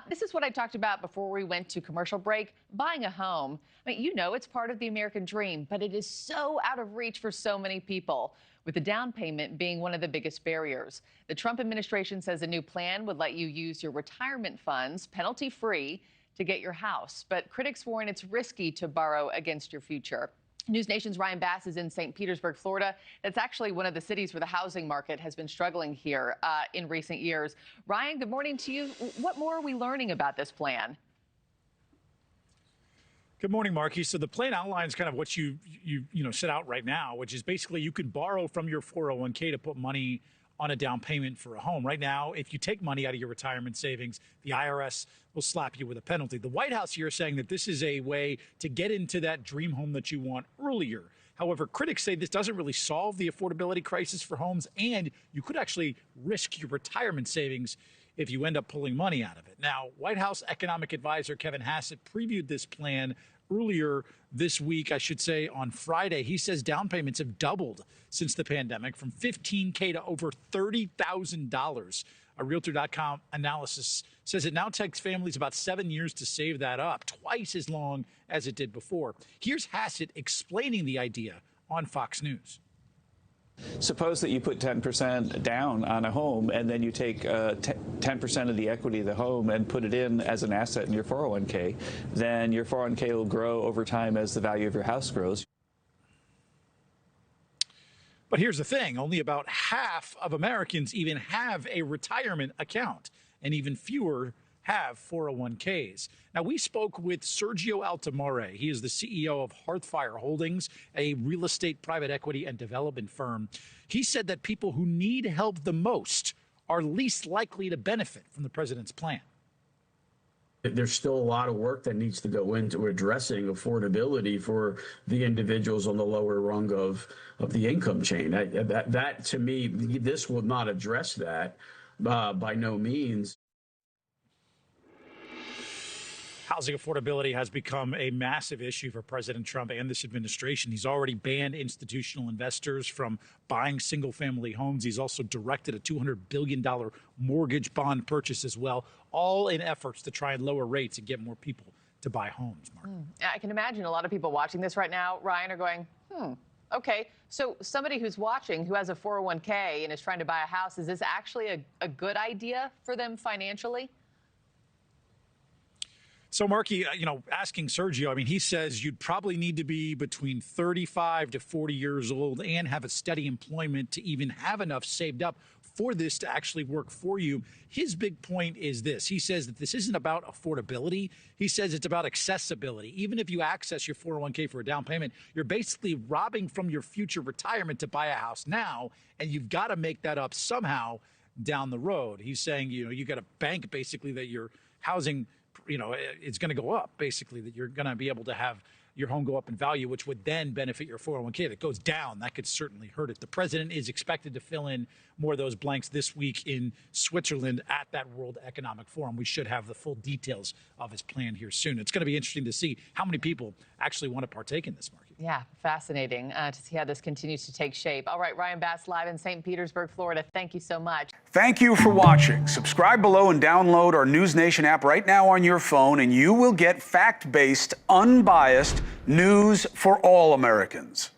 This is what I talked about before we went to commercial break, buying a home. I mean, you know, it's part of the American dream, but it is so out of reach for so many people, with the down payment being one of the biggest barriers. The Trump administration says a new plan would let you use your retirement funds penalty-free to get your house. But critics warn it's risky to borrow against your future. News Nation's Ryan Bass is in St. Petersburg, Florida. That's actually one of the cities where the housing market has been struggling here in recent years. Ryan, good morning to you. What more are we learning about this plan? Good morning, Marky. So the plan outlines kind of what you set out right now, which is basically you can borrow from your 401k to put money on a down payment for a home. Right now, if you take money out of your retirement savings, the IRS will slap you with a penalty. The White House here is saying that this is a way to get into that dream home that you want earlier. However, critics say this doesn't really solve the affordability crisis for homes, and you could actually risk your retirement savings if you end up pulling money out of it. Now, White House economic advisor Kevin Hassett previewed this plan earlier this week, I should say on Friday. He says down payments have doubled since the pandemic, from $15,000 to over $30,000. A Realtor.com analysis says it now takes families about 7 years to save that up, twice as long as it did before. Here's Hassett explaining the idea on Fox News. Suppose that you put 10% down on a home, and then you take 10% of the equity of the home and put it in as an asset in your 401k. Then your 401k will grow over time as the value of your house grows. But here's the thing, only about half of Americans even have a retirement account, and even fewer have 401ks. Now, we spoke with Sergio Altamare. He is the CEO of Hearthfire Holdings, a real estate private equity and development firm. He said that people who need help the most are least likely to benefit from the president's plan. There's still a lot of work that needs to go into addressing affordability for the individuals on the lower rung of the income chain. That to me, this will not address that by no means. Housing affordability has become a massive issue for President Trump and this administration. He's already banned institutional investors from buying single-family homes. He's also directed a $200 billion mortgage bond purchase as well, all in efforts to try and lower rates and get more people to buy homes, Mark. I can imagine a lot of people watching this right now, Ryan, are going, okay, so somebody who's watching who has a 401k and is trying to buy a house, is this actually a good idea for them financially? So, Marky, asking Sergio, I mean, he says you'd probably need to be between 35 to 40 years old and have a steady employment to even have enough saved up for this to actually work for you. His big point is this. He says that this isn't about affordability. He says it's about accessibility. Even if you access your 401k for a down payment, you're basically robbing from your future retirement to buy a house now, and you've got to make that up somehow down the road. He's saying, you got to bank basically that your housing it's going to go up, basically, that you're going to be able to have your home go up in value, which would then benefit your 401k. If it goes down, that could certainly hurt it. The president is expected to fill in more of those blanks this week in Switzerland at that World Economic Forum. We should have the full details of his plan here soon. It's going to be interesting to see how many people actually want to partake in this market. Yeah, fascinating to see how this continues to take shape. All right, Ryan Bass live in St. Petersburg, Florida. Thank you so much. Thank you for watching. Subscribe below and download our News Nation app right now on your phone, and you will get fact-based, unbiased news for all Americans.